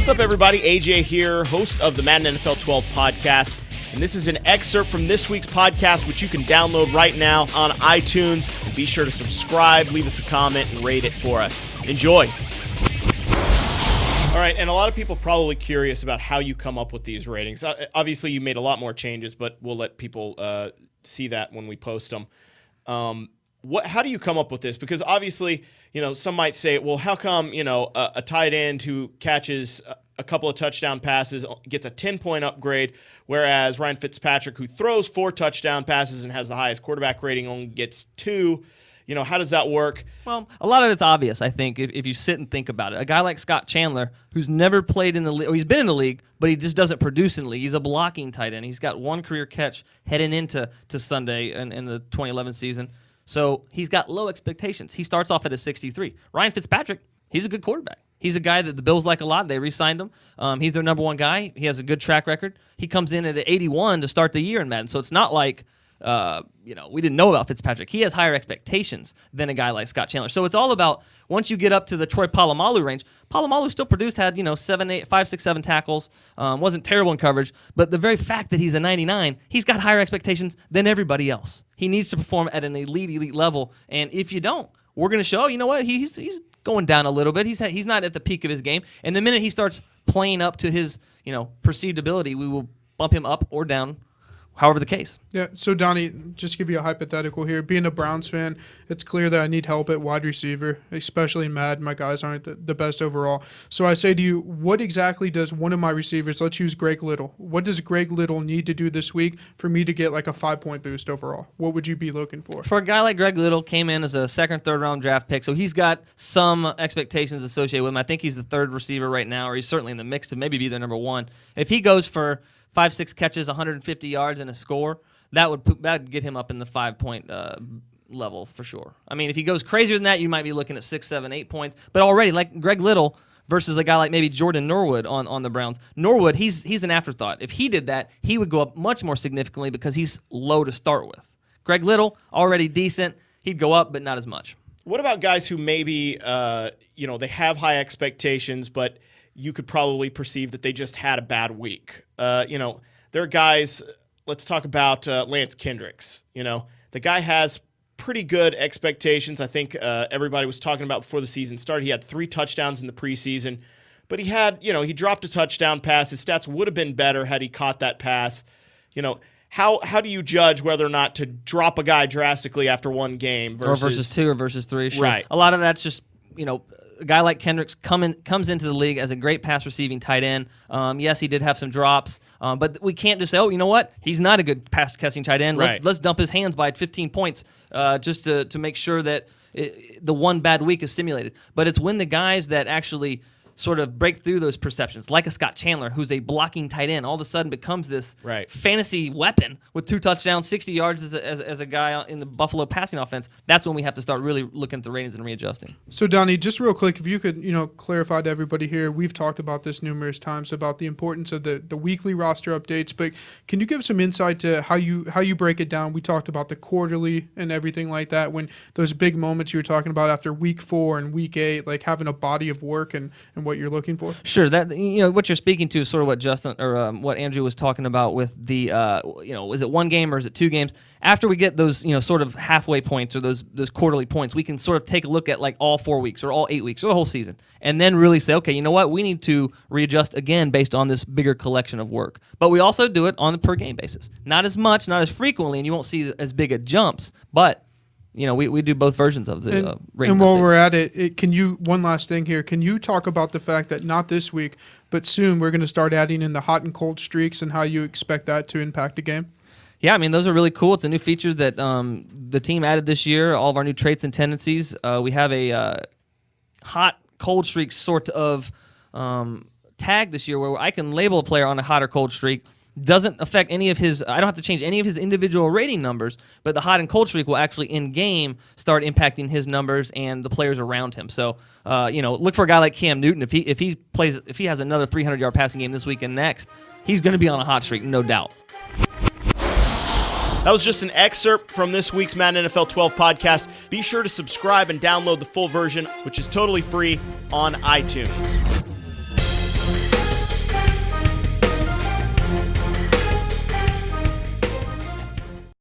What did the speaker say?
What's up, everybody? AJ here, host of the Madden NFL 12 podcast. And this is an excerpt from this week's podcast, which you can download right now on iTunes. And be sure to subscribe, leave us a comment, and rate it for us. Enjoy. All right, and a lot of people probably curious about how you come up with these ratings. Obviously, you made a lot more changes, but we'll let people see that when we post them. How do you come up with this? Because obviously, some might say, well, how come, a tight end who catches a couple of touchdown passes gets a 10-point upgrade, whereas Ryan Fitzpatrick, who throws 4 touchdown passes and has the highest quarterback rating, only gets 2. How does that work? Well, a lot of it's obvious, I think, if you sit and think about it. A guy like Scott Chandler, who's never played in the league, or he's been in the league, but he just doesn't produce in the league. He's a blocking tight end. He's got 1 career catch heading into Sunday in the 2011 season. So he's got low expectations. He starts off at a 63. Ryan Fitzpatrick, he's a good quarterback. He's a guy that the Bills like a lot. They re-signed him. He's their number 1 guy. He has a good track record. He comes in at an 81 to start the year in Madden. So it's not like we didn't know about Fitzpatrick. He has higher expectations than a guy like Scott Chandler. So it's all about, once you get up to the Troy Polamalu range, Polamalu still produced, had 5, 6, 7 tackles, wasn't terrible in coverage, but the very fact that he's a 99, he's got higher expectations than everybody else. He needs to perform at an elite level, and if you don't, we're going to show, he's going down a little bit. He's not at the peak of his game, and the minute he starts playing up to his perceived ability, we will bump him up or down, however the case. Yeah, so Donnie, just give you a hypothetical here. Being a Browns fan, it's clear that I need help at wide receiver, especially in Madden. My guys aren't the best overall. So I say to you, what exactly does one of my receivers, let's use Greg Little, what does Greg Little need to do this week for me to get like a 5-point boost overall? What would you be looking for? For a guy like Greg Little, came in as a 2nd, 3rd round draft pick, so he's got some expectations associated with him. I think he's the 3rd receiver right now, or he's certainly in the mix to maybe be their number 1. If he goes for 5, 6 catches, 150 yards, and a score, that would get him up in the 5-point level for sure. I mean, if he goes crazier than that, you might be looking at 6, 7, 8 points. But already, like Greg Little versus a guy like maybe Jordan Norwood on the Browns. Norwood, he's an afterthought. If he did that, he would go up much more significantly because he's low to start with. Greg Little, already decent. He'd go up, but not as much. What about guys who maybe, they have high expectations, but you could probably perceive that they just had a bad week? There are guys, let's talk about Lance Kendricks. The guy has pretty good expectations. I think everybody was talking about before the season started. He had 3 touchdowns in the preseason, but he dropped a touchdown pass. His stats would have been better had he caught that pass. How do you judge whether or not to drop a guy drastically after 1 game versus 2 or versus 3? Sure. Right. A lot of that's just, a guy like Kendricks comes into the league as a great pass receiving tight end. Yes, he did have some drops, but we can't just say, oh, you know what? He's not a good pass catching tight end. Right. Let's dump his hands by 15 points just to make sure that the one bad week is stimulated. But it's when the guys that actually sort of break through those perceptions, like a Scott Chandler, who's a blocking tight end, all of a sudden becomes this fantasy weapon with 2 touchdowns, 60 yards as a guy in the Buffalo passing offense. That's when we have to start really looking at the ratings and readjusting. So, Donnie, just real quick, if you could, clarify to everybody here, we've talked about this numerous times about the importance of the weekly roster updates, but can you give some insight to how you break it down? We talked about the quarterly and everything like that, when those big moments you were talking about after week 4 and week 8, like having a body of work and what you're looking for? Sure. That what you're speaking to is sort of what Justin or what Andrew was talking about with the is it 1 game or is it 2 games? After we get those sort of halfway points or those quarterly points, we can sort of take a look at like all 4 weeks or all 8 weeks or the whole season, and then really say, okay, you know what, we need to readjust again based on this bigger collection of work. But we also do it on a per game basis, not as much, not as frequently, and you won't see as big of jumps, but we do both versions of the rating. And while we're at it, can you, one last thing here, can you talk about the fact that not this week, but soon we're going to start adding in the hot and cold streaks and how you expect that to impact the game? Yeah, I mean, those are really cool. It's a new feature that the team added this year, all of our new traits and tendencies. We have a hot, cold streak sort of tag this year where I can label a player on a hot or cold streak. Doesn't affect any of his, I don't have to change any of his individual rating numbers, but the hot and cold streak will actually in-game start impacting his numbers and the players around him. So, look for a guy like Cam Newton. If he has another 300-yard passing game this week and next, he's going to be on a hot streak, no doubt. That was just an excerpt from this week's Madden NFL 12 podcast. Be sure to subscribe and download the full version, which is totally free on iTunes.